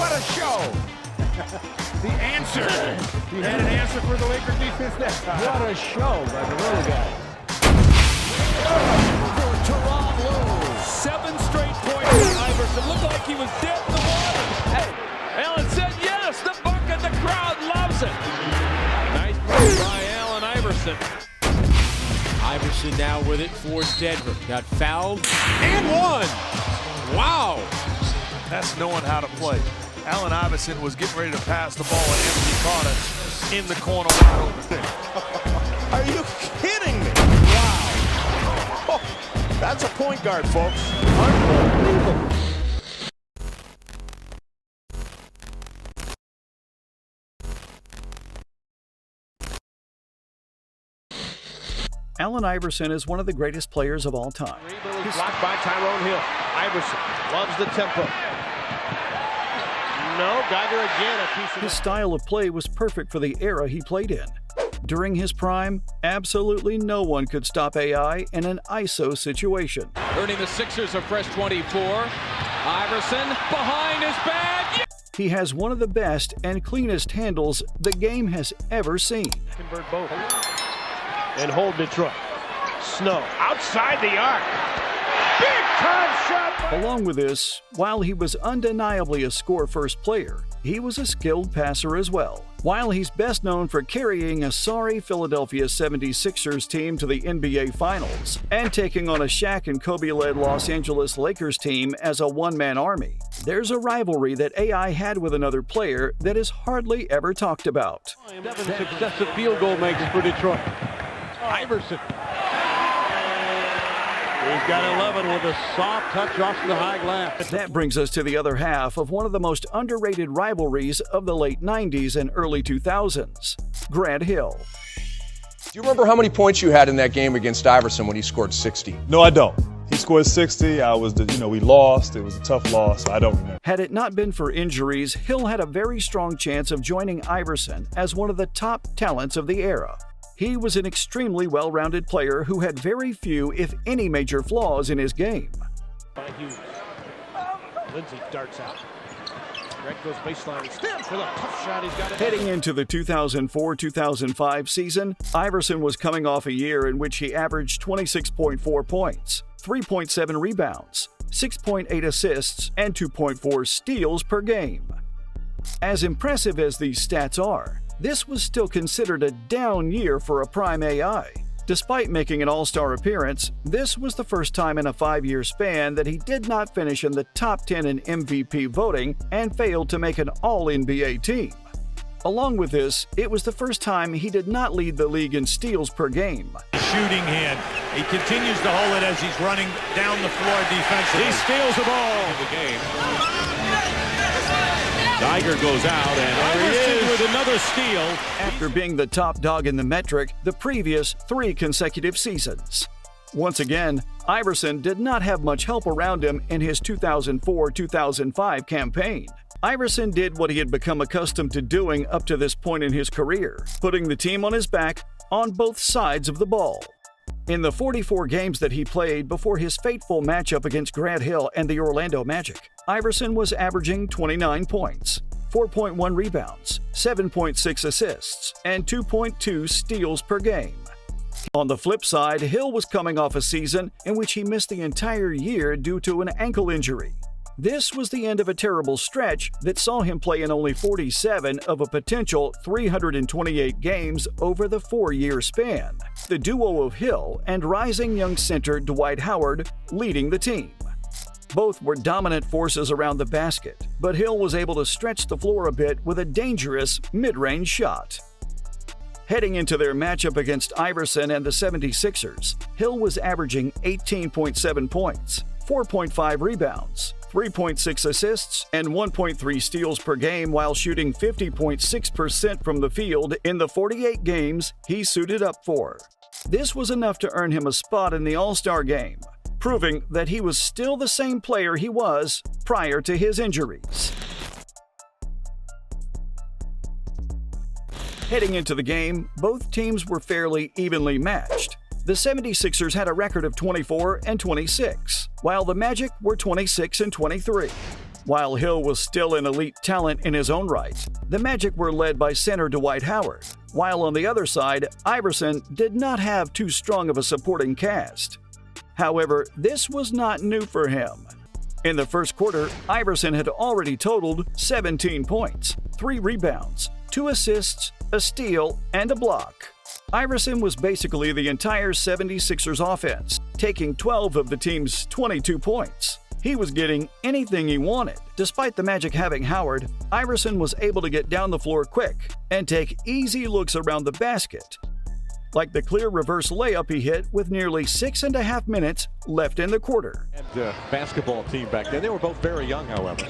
What a show! The answer. He had an answer for the Lakers defense that time. What a show by the little guy. For 7 straight points for Iverson. Looked like he was dead in the water. Hey, Allen said yes. The bucket, the crowd loves it. Nice play by Allen Iverson. Iverson now with it for Denver. Got fouled and won. Wow. That's knowing how to play. Allen Iverson was getting ready to pass the ball and Anthony caught it in the corner wide open. Are you kidding me? Wow. Oh, that's a point guard, folks. Unbelievable. Allen Iverson is one of the greatest players of all time. He's blocked by Tyrone Hill. Iverson loves the tempo. No, Geiger again, a piece of His style of play was perfect for the era he played in. During his prime, absolutely no one could stop AI in an ISO situation. Earning the Sixers a fresh 24. Iverson behind his back. He has one of the best and cleanest handles the game has ever seen. convert both. And hold Detroit. Snow outside the arc. Big time shot. Along with this, while he was undeniably a score-first player, he was a skilled passer as well. While he's best known for carrying a sorry Philadelphia 76ers team to the NBA Finals and taking on a Shaq and Kobe-led Los Angeles Lakers team as a one-man army, there's a rivalry that AI had with another player that is hardly ever talked about. 7 successive field goal makes for Detroit. Iverson. He's got 11 with a soft touch off the high glass. That brings us to the other half of one of the most underrated rivalries of the late 90s and early 2000s, Grant Hill. Do you remember how many points you had in that game against Iverson when he scored 60? No, I don't. He scored 60. We lost. It was a tough loss. So I don't remember. Had it not been for injuries, Hill had a very strong chance of joining Iverson as one of the top talents of the era. He was an extremely well-rounded player who had very few, if any, major flaws in his game. Lindsay darts out. Greg goes baseline. Stands for the tough shot. He's got it. Heading into the 2004-2005 season, Iverson was coming off a year in which he averaged 26.4 points, 3.7 rebounds, 6.8 assists, and 2.4 steals per game. As impressive as these stats are, this was still considered a down year for a prime AI. Despite making an all-star appearance, this was the first time in a 5-year span that he did not finish in the top 10 in MVP voting and failed to make an all-NBA team. Along with this, it was the first time he did not lead the league in steals per game. Shooting hand. He continues to hold it as he's running down the floor defensively. He steals the ball in the game. Geiger goes out, and Iverson with another steal. After being the top dog in the metric the previous 3 consecutive seasons. Once again, Iverson did not have much help around him in his 2004-2005 campaign. Iverson did what he had become accustomed to doing up to this point in his career, putting the team on his back on both sides of the ball. In the 44 games that he played before his fateful matchup against Grant Hill and the Orlando Magic, Iverson was averaging 29 points, 4.1 rebounds, 7.6 assists, and 2.2 steals per game. On the flip side, Hill was coming off a season in which he missed the entire year due to an ankle injury. This was the end of a terrible stretch that saw him play in only 47 of a potential 328 games over the 4-year span. The duo of Hill and rising young center Dwight Howard leading the team. Both were dominant forces around the basket, but Hill was able to stretch the floor a bit with a dangerous mid-range shot. Heading into their matchup against Iverson and the 76ers, Hill was averaging 18.7 points, 4.5 rebounds, 3.6 assists, and 1.3 steals per game while shooting 50.6% from the field in the 48 games he suited up for. This was enough to earn him a spot in the All-Star game, proving that he was still the same player he was prior to his injuries. Heading into the game, both teams were fairly evenly matched. The 76ers had a record of 24 and 26, while the Magic were 26 and 23. While Hill was still an elite talent in his own right, the Magic were led by center Dwight Howard, while on the other side, Iverson did not have too strong of a supporting cast. However, this was not new for him. In the first quarter, Iverson had already totaled 17 points, 3 rebounds, 2 assists, a steal, and a block. Iverson was basically the entire 76ers offense, taking 12 of the team's 22 points. He was getting anything he wanted. Despite the Magic having Howard, Iverson was able to get down the floor quick and take easy looks around the basket, like the clear reverse layup he hit with nearly 6.5 minutes left in the quarter. And basketball team back then, they were both very young, however.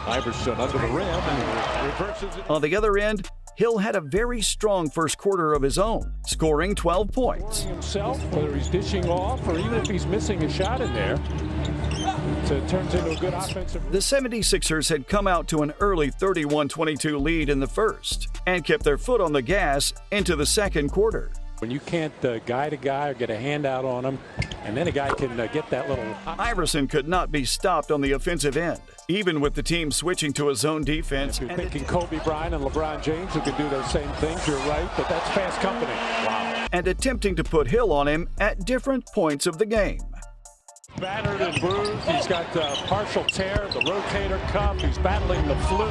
Iverson under the rim and reverses it. On the other end, Hill had a very strong first quarter of his own, scoring 12 points. Himself, whether he's dishing off or even if he's missing a shot in there, so it turns into a good offensive. The 76ers had come out to an early 31-22 lead in the first and kept their foot on the gas into the second quarter. When you can't guy to guy or get a handout on him, and then a guy can get that little... Iverson could not be stopped on the offensive end, even with the team switching to a zone defense. If you're thinking Kobe Bryant and LeBron James who can do those same things, you're right, but that's fast company. Wow. And attempting to put Hill on him at different points of the game. Battered and bruised, he's got partial tear, the rotator cuff, he's battling the flu.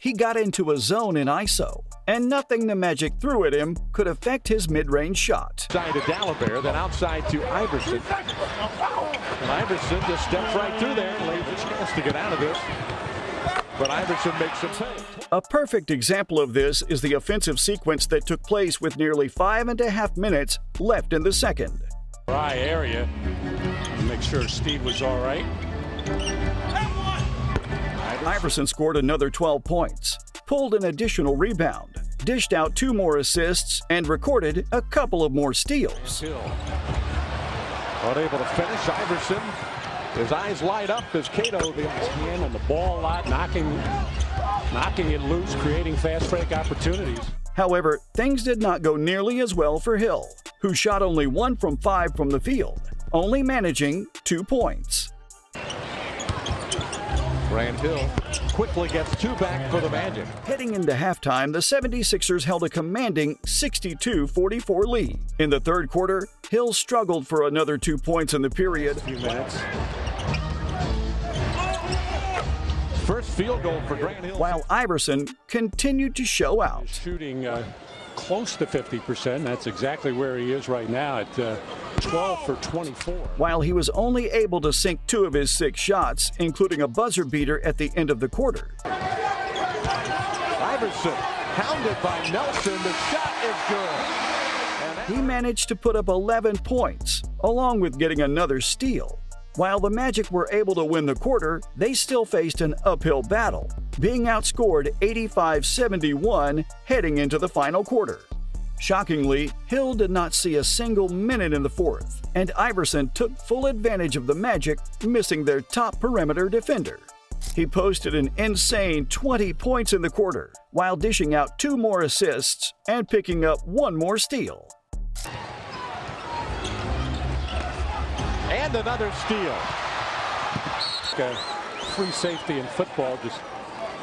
He got into a zone in ISO, and nothing the Magic threw at him could affect his mid-range shot. Side to Dalibert, then outside to Iverson. And Iverson just steps right through there and lays a chance to get out of this. But Iverson makes him pay. A perfect example of this is the offensive sequence that took place with nearly 5.5 minutes left in the second. Dry area. Make sure Steve was all right. Iverson scored another 12 points, pulled an additional rebound, dished out 2 more assists, and recorded a couple of more steals. Hill. Unable to finish. Iverson, his eyes light up as Cato, the hand on the ball a lot, knocking it loose, creating fast break opportunities. However, things did not go nearly as well for Hill, who shot only 1 from 5 from the field, only managing 2 points. Grant Hill quickly gets 2 back for the Magic. Heading into halftime, the 76ers held a commanding 62-44 lead. In the third quarter, Hill struggled for another 2 points in the period. A few minutes. First field goal for Grant Hill. While Iverson continued to show out. Shooting close to 50%. That's exactly where he is right now at 12 for 24. While he was only able to sink 2 of his 6 shots, including a buzzer beater at the end of the quarter. Iverson hounded by Nelson. The shot is good. He managed to put up 11 points, along with getting another steal. While the Magic were able to win the quarter, they still faced an uphill battle, being outscored 85-71 heading into the final quarter. Shockingly, Hill did not see a single minute in the fourth, and Iverson took full advantage of the Magic, missing their top perimeter defender. He posted an insane 20 points in the quarter, while dishing out 2 more assists and picking up 1 more steal. And another steal. Free safety in football, just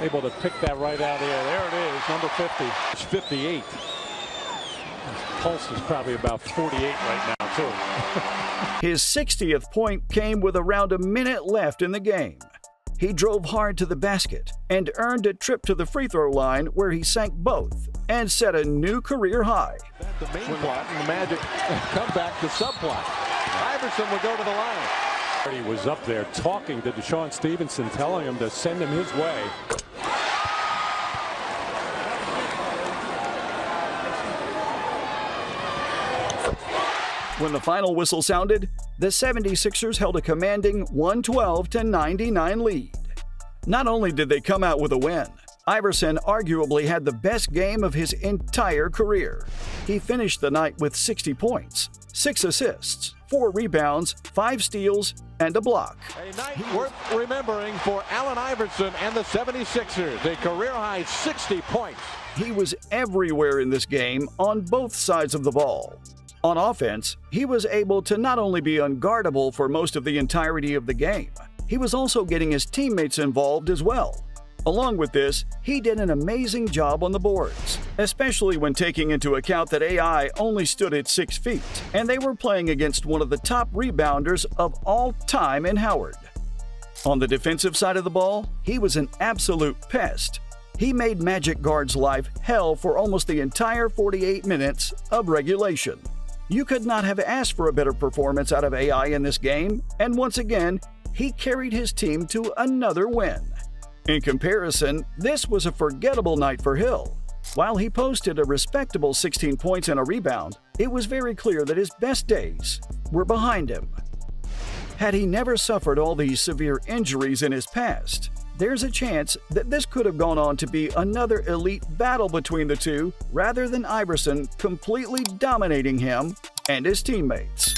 able to pick that right out of there. There it is, number 50. It's 58. His pulse is probably about 48 right now, too. His 60th point came with around a minute left in the game. He drove hard to the basket and earned a trip to the free throw line where he sank both and set a new career high. The main plot and the Magic come back to subplot. Iverson will go to the line. He was up there talking to Deshaun Stevenson, telling him to send him his way. When the final whistle sounded, the 76ers held a commanding 112-99 lead. Not only did they come out with a win, Iverson arguably had the best game of his entire career. He finished the night with 60 points, 6 assists, 4 rebounds, 5 steals, and a block. A night worth remembering for Allen Iverson and the 76ers. A career-high 60 points. He was everywhere in this game on both sides of the ball. On offense, he was able to not only be unguardable for most of the entirety of the game, he was also getting his teammates involved as well. Along with this, he did an amazing job on the boards, especially when taking into account that AI only stood at 6 feet, and they were playing against one of the top rebounders of all time in Howard. On the defensive side of the ball, he was an absolute pest. He made Magic guards' life hell for almost the entire 48 minutes of regulation. You could not have asked for a better performance out of AI in this game, and once again, he carried his team to another win. In comparison, this was a forgettable night for Hill. While he posted a respectable 16 points and a rebound, it was very clear that his best days were behind him. Had he never suffered all these severe injuries in his past, there's a chance that this could have gone on to be another elite battle between the two rather than Iverson completely dominating him and his teammates.